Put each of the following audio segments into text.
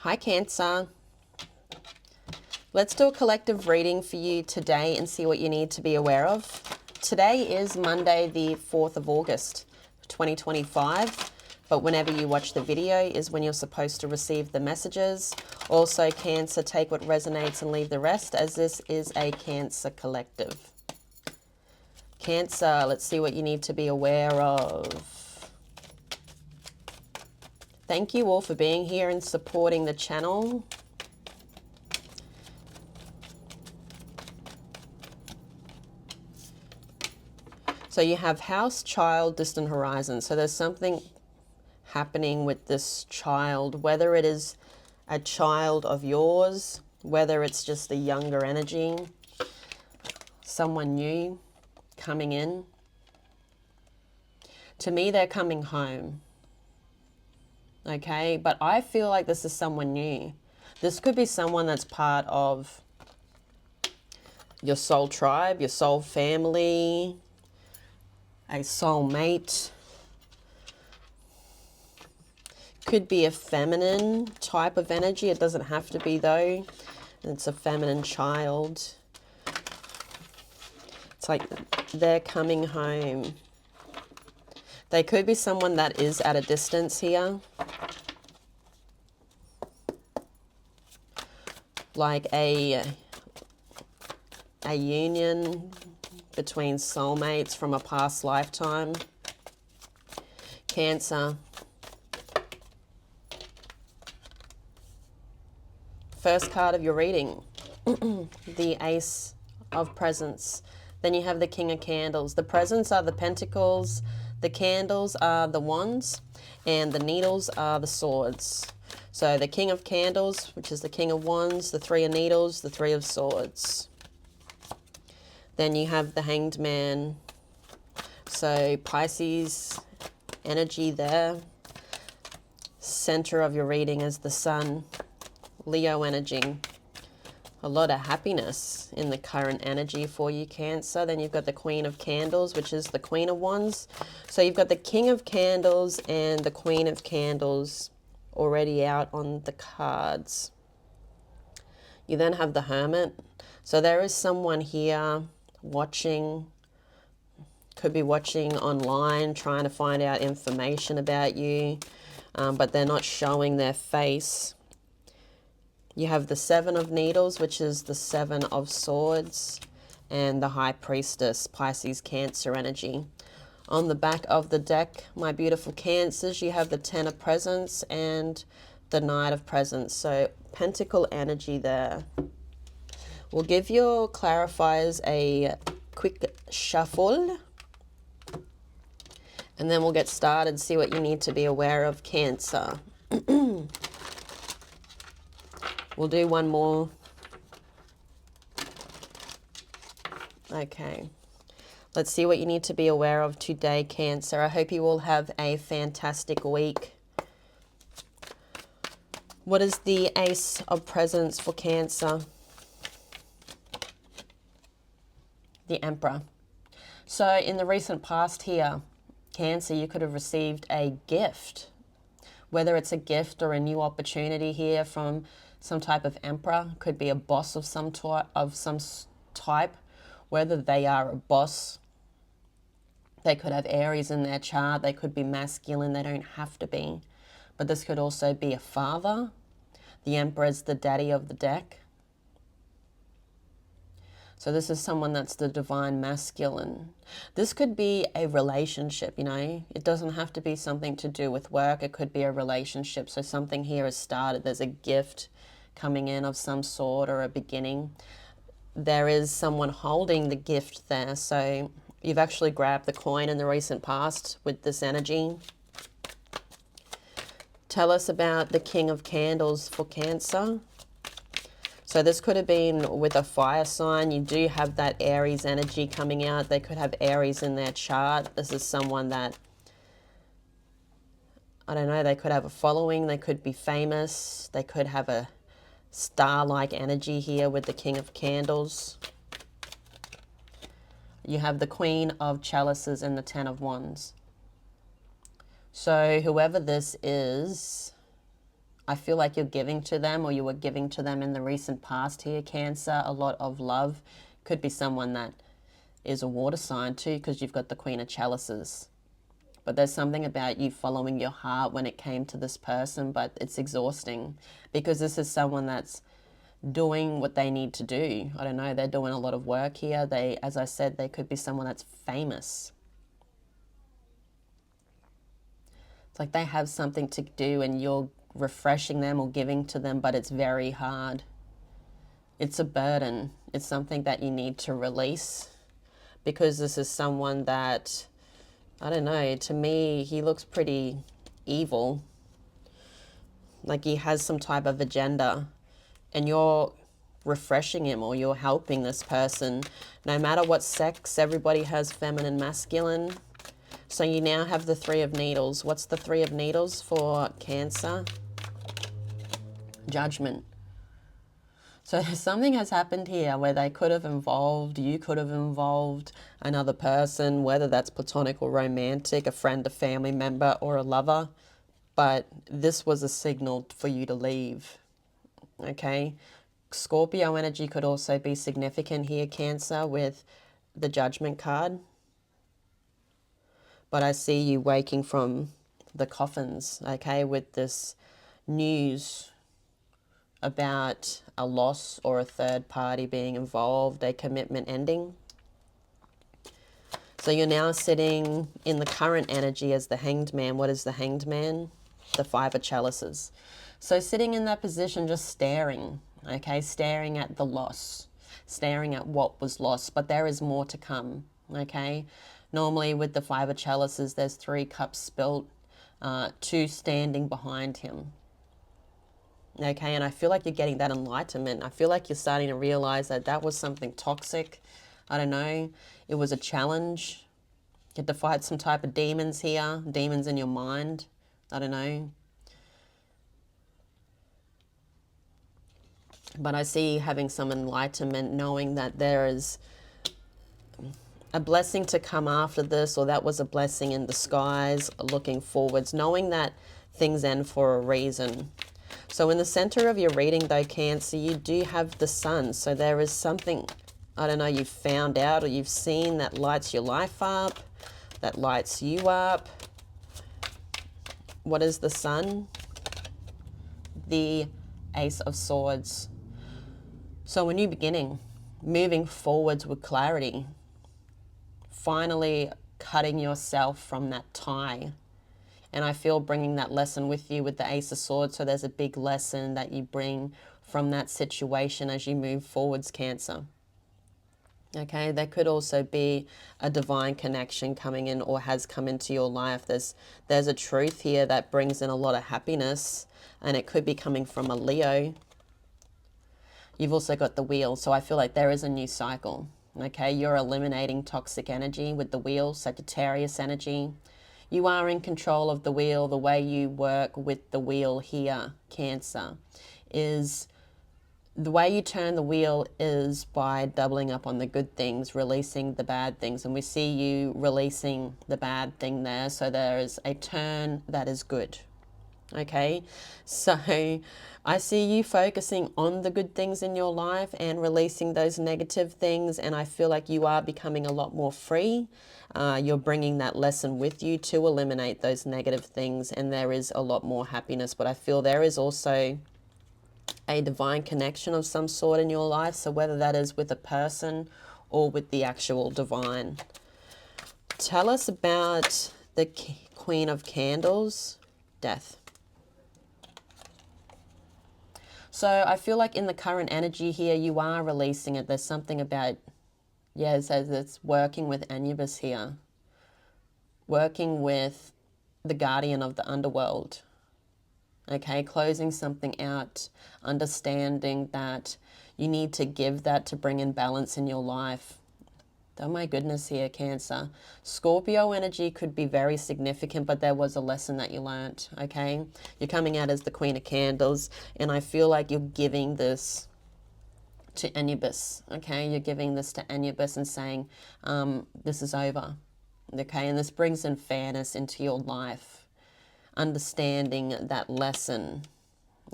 Hi Cancer. Let's do a collective reading for you today and see what you need to be aware of. Today is Monday the 4th of August 2025, but whenever you watch the video is when you're supposed to receive the messages. Also Cancer, take what resonates and leave the rest, as this is a Cancer collective. Cancer, let's see what you need to be aware of. Thank you all for being here and supporting the channel. So you have house, child, distant horizon. So there's something happening with this child, whether it is a child of yours, whether it's just a younger energy, someone new coming in. To me, they're coming home. Okay, but I feel like this is someone new. This could be someone that's part of your soul tribe, your soul family, a soulmate. Could be a feminine type of energy. It doesn't have to be though. It's a feminine child. It's like they're coming home. They could be someone that is at a distance here. Like a union between soulmates from a past lifetime. Cancer. First card of your reading, the Ace of Presents. Then you have the King of Candles. The presents are the pentacles, the candles are the wands, and the needles are the swords. So the King of Candles, which is the King of Wands, the Three of Needles, the Three of Swords. Then you have the Hanged Man. So Pisces energy there. Center of your reading is the Sun. Leo energy. A lot of happiness in the current energy for you, Cancer. Then you've got the Queen of Candles, which is the Queen of Wands. So you've got the King of Candles and the Queen of Candles already out on the cards. You then have the Hermit. So there is someone here watching, could be watching online, trying to find out information about you, but they're not showing their face. You have the Seven of Needles, which is the Seven of Swords, and the High Priestess, Pisces Cancer energy. On the back of the deck, my beautiful Cancers, you have the Ten of Presents and the Knight of Presents. So Pentacle energy there. We'll give your clarifiers a quick shuffle. And then we'll get started, see what you need to be aware of, Cancer. We'll do one more. Okay. Let's see what you need to be aware of today, Cancer. I hope you all have a fantastic week. What is the Ace of Presents for Cancer? The Emperor. So in the recent past here, Cancer, you could have received a gift. Whether it's a gift or a new opportunity here from some type of emperor, could be a boss of some type, whether they are a boss. They could have Aries in their chart. They could be masculine. They don't have to be. But this could also be a father. The Emperor is the daddy of the deck. So this is someone that's the divine masculine. This could be a relationship, you know. It doesn't have to be something to do with work. It could be a relationship. So something here has started. There's a gift coming in of some sort or a beginning. There is someone holding the gift there. So you've actually grabbed the coin in the recent past with this energy. Tell us about the King of Candles for Cancer. So this could have been with a fire sign. You do have that Aries energy coming out. They could have Aries in their chart. This is someone that, I don't know, they could have a following. They could be famous. They could have a star-like energy here with the King of Candles. You have the Queen of Chalices and the Ten of Wands. So whoever this is, I feel like you're giving to them, or you were giving to them in the recent past here, Cancer, a lot of love. Could be someone that is a water sign too, because you've got the Queen of Chalices. But there's something about you following your heart when it came to this person, but it's exhausting because this is someone that's doing what they need to do. I don't know, they're doing a lot of work here. They, as I said, they could be someone that's famous. It's like they have something to do and you're refreshing them or giving to them, but it's very hard. It's a burden. It's something that you need to release, because this is someone that, I don't know, to me, he looks pretty evil. Like he has some type of agenda, and you're refreshing him or you're helping this person. No matter what sex, everybody has feminine, masculine. So you now have the Three of Needles. What's the Three of Needles for Cancer? Judgment. So something has happened here where they could have involved, you could have involved another person, whether that's platonic or romantic, a friend, a family member, or a lover. But this was a signal for you to leave, okay? Scorpio energy could also be significant here, Cancer, with the Judgment card. But I see you waking from the coffins, okay, with this news about a loss or a third party being involved, a commitment ending. So you're now sitting in the current energy as the Hanged Man. What is the Hanged Man? The Five of Chalices. So sitting in that position, just staring, okay, staring at the loss, staring at what was lost, but there is more to come, okay? Normally with the Five of Chalices, there's 3 cups spilt, 2 standing behind him. Okay, and I feel like you're getting that enlightenment. I feel like you're starting to realize that that was something toxic. I don't know. It was a challenge. You had to fight some type of demons here. Demons in your mind. I don't know. But I see you having some enlightenment, knowing that there is a blessing to come after this, or that was a blessing in disguise, looking forwards, knowing that things end for a reason. So in the center of your reading though, Cancer, you do have the Sun. So there is something, I don't know, you've found out or you've seen that lights your life up, that lights you up. What is the Sun? The Ace of Swords. So a new beginning, moving forwards with clarity, finally cutting yourself from that tie. And I feel bringing that lesson with you with the Ace of Swords. So there's a big lesson that you bring from that situation as you move forwards, Cancer. Okay, there could also be a divine connection coming in or has come into your life. There's a truth here that brings in a lot of happiness, and it could be coming from a Leo. You've also got the Wheel. So I feel like there is a new cycle. Okay, you're eliminating toxic energy with the Wheel, Sagittarius energy. You are in control of the wheel. The way you work with the wheel here, Cancer, is the way you turn the wheel is by doubling up on the good things, releasing the bad things. And we see you releasing the bad thing there. So there is a turn that is good. Okay, so I see you focusing on the good things in your life and releasing those negative things. And I feel like you are becoming a lot more free. You're bringing that lesson with you to eliminate those negative things, and there is a lot more happiness. But I feel there is also a divine connection of some sort in your life. So whether that is with a person or with the actual divine. Tell us about the Queen of Candles, Death. So I feel like in the current energy here, you are releasing it. There's something about, yeah, it says it's working with Anubis here. Working with the guardian of the underworld. Okay, closing something out. Understanding that you need to give that to bring in balance in your life. Oh my goodness here, Cancer. Scorpio energy could be very significant, but there was a lesson that you learnt, okay? You're coming out as the Queen of Candles, and I feel like you're giving this to Anubis, okay? You're giving this to Anubis and saying, this is over, okay? And this brings in fairness into your life, understanding that lesson,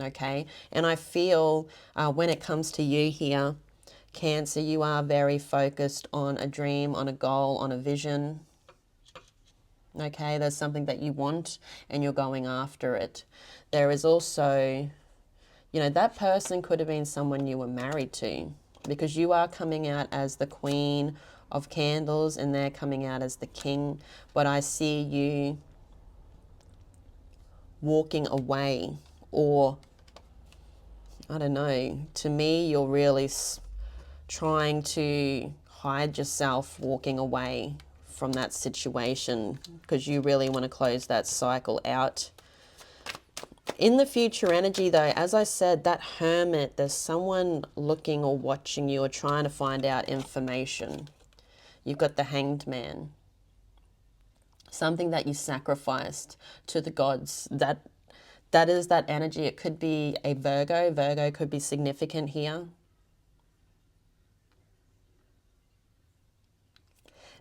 okay? And I feel when it comes to you here, Cancer, you are very focused on a dream, on a goal, on a vision. Okay, there's something that you want and you're going after it. There is also, you know, that person could have been someone you were married to, because you are coming out as the Queen of Candles and they're coming out as the King. But I see you walking away, or I don't know, to me you're really trying to hide yourself, walking away from that situation because you really want to close that cycle out. In the future energy though, as I said, that Hermit, there's someone looking or watching you or trying to find out information. You've got the Hanged Man. Something that you sacrificed to the gods. That is that energy. It could be a Virgo. Virgo could be significant here.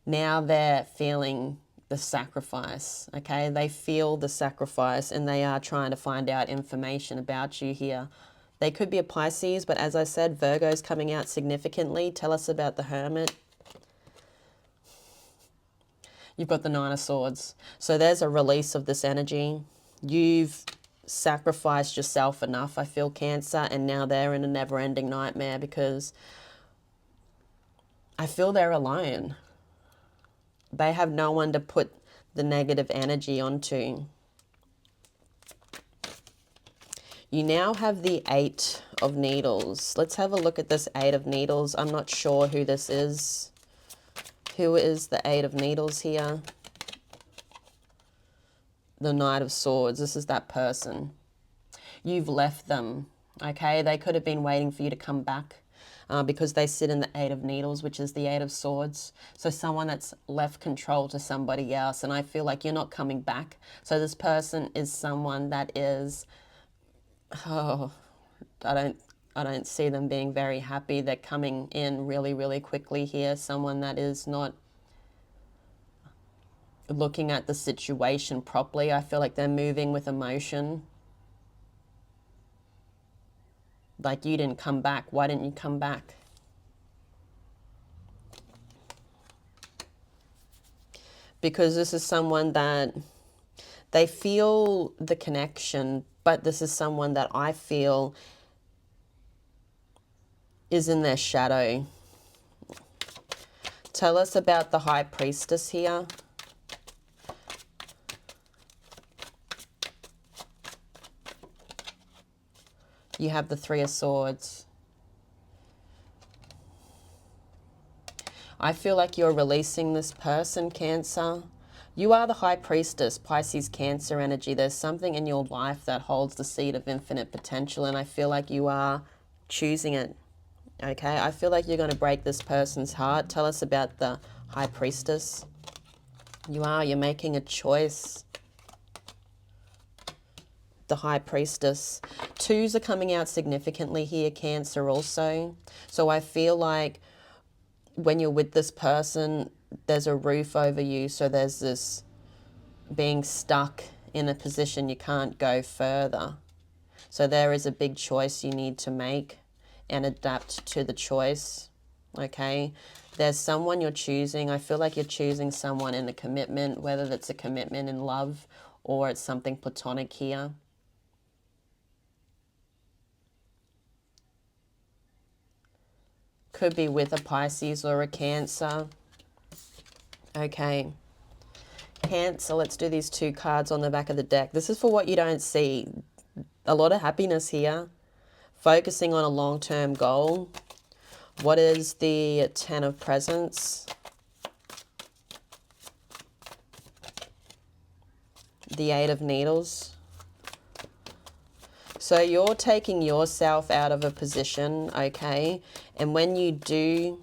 Now they're feeling the sacrifice, okay? They feel the sacrifice and they are trying to find out information about you here. They could be a Pisces, but as I said, Virgo's coming out significantly. Tell us about the Hermit. You've got the Nine of Swords. So there's a release of this energy. You've sacrificed yourself enough, I feel, Cancer, and now they're in a never-ending nightmare because I feel they're alone. They have no one to put the negative energy onto. You now have the Eight of Needles. Let's have a look at this Eight of Needles. I'm not sure who this is. Who is the Eight of Needles here? The Knight of Swords. This is that person. You've left them, okay? They could have been waiting for you to come back. Because they sit in the Eight of Needles, which is the Eight of Swords. So someone that's left control to somebody else, and I feel like you're not coming back. So this person is someone that is, oh, I don't see them being very happy. They're coming in really, really quickly here. Someone that is not looking at the situation properly. I feel like they're moving with emotion. Like, you didn't come back. Why didn't you come back? Because this is someone that they feel the connection, but this is someone that I feel is in their shadow. Tell us about the High Priestess here. You have the Three of Swords. I feel like you're releasing this person, Cancer. You are the High Priestess, Pisces, Cancer energy. There's something in your life that holds the seed of infinite potential, and I feel like you are choosing it, okay? I feel like you're going to break this person's heart. Tell us about the High Priestess. You're making a choice. The High Priestess. Twos are coming out significantly here, Cancer, also. So I feel like when you're with this person, there's a roof over you. So there's this being stuck in a position you can't go further. So there is a big choice you need to make and adapt to the choice, okay? There's someone you're choosing. I feel like you're choosing someone in a commitment, whether that's a commitment in love or it's something platonic here. Could be with a Pisces or a Cancer. Okay. Cancer, let's do these two cards on the back of the deck. This is for what you don't see. A lot of happiness here. Focusing on a long-term goal. What is the Ten of Presents? The Eight of Needles. So you're taking yourself out of a position, okay? And when you do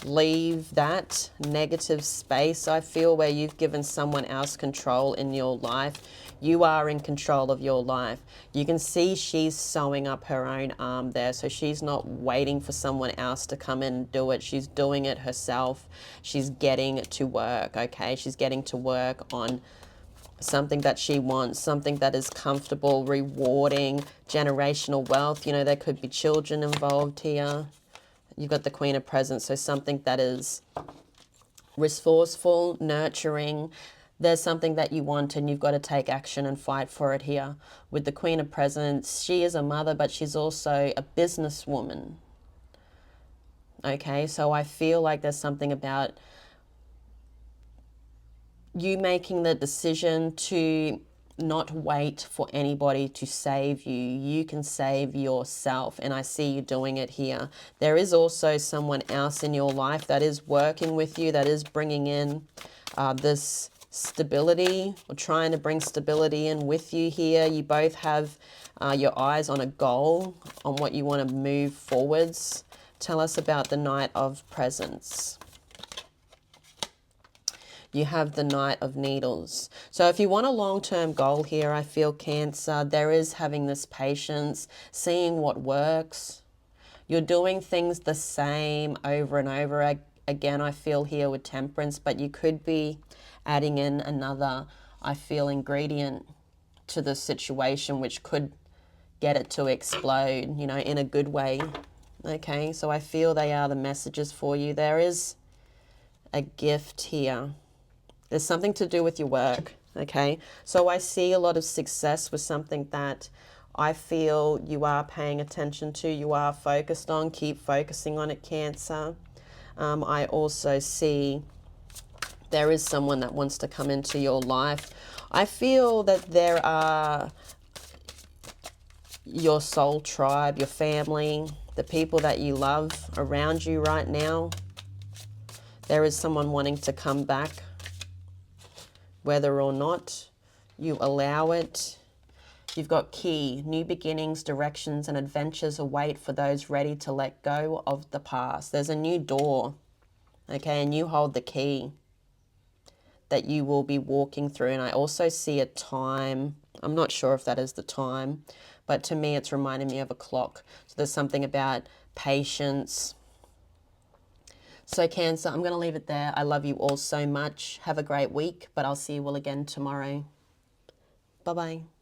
leave that negative space, I feel, where you've given someone else control in your life, you are in control of your life. You can see she's sewing up her own arm there, so she's not waiting for someone else to come in and do it. She's doing it herself. She's getting to work, okay? She's getting to work on something that she wants, something that is comfortable, rewarding, generational wealth. You know, there could be children involved here. You've got the Queen of Presents, so something that is resourceful, nurturing. There's something that you want and you've got to take action and fight for it here. With the Queen of Presents, she is a mother, but she's also a businesswoman. Okay, so I feel like there's something about you making the decision to not wait for anybody to save you. You can save yourself, and I see you doing it here. There is also someone else in your life that is working with you, that is bringing in this stability, or trying to bring stability in with you here. You both have your eyes on a goal, on what you want to move forwards. Tell us about the Knight of Presents. You have the Knight of Needles. So if you want a long-term goal here, I feel Cancer, there is having this patience, seeing what works. You're doing things the same over and over again, I feel here with Temperance, but you could be adding in another, I feel, ingredient to the situation, which could get it to explode, you know, in a good way. Okay, so I feel they are the messages for you. There is a gift here. There's something to do with your work, okay? So I see a lot of success with something that I feel you are paying attention to, you are focused on. Keep focusing on it, Cancer. I also see there is someone that wants to come into your life. I feel that there are your soul tribe, your family, the people that you love around you right now. There is someone wanting to come back, whether or not you allow it. You've got Key, new beginnings, directions, and adventures await for those ready to let go of the past. There's a new door, okay, and you hold the key that you will be walking through. And I also see a time. I'm not sure if that is the time, but to me it's reminding me of a clock. So there's something about patience. So Cancer, I'm going to leave it there. I love you all so much. Have a great week, but I'll see you all again tomorrow. Bye-bye.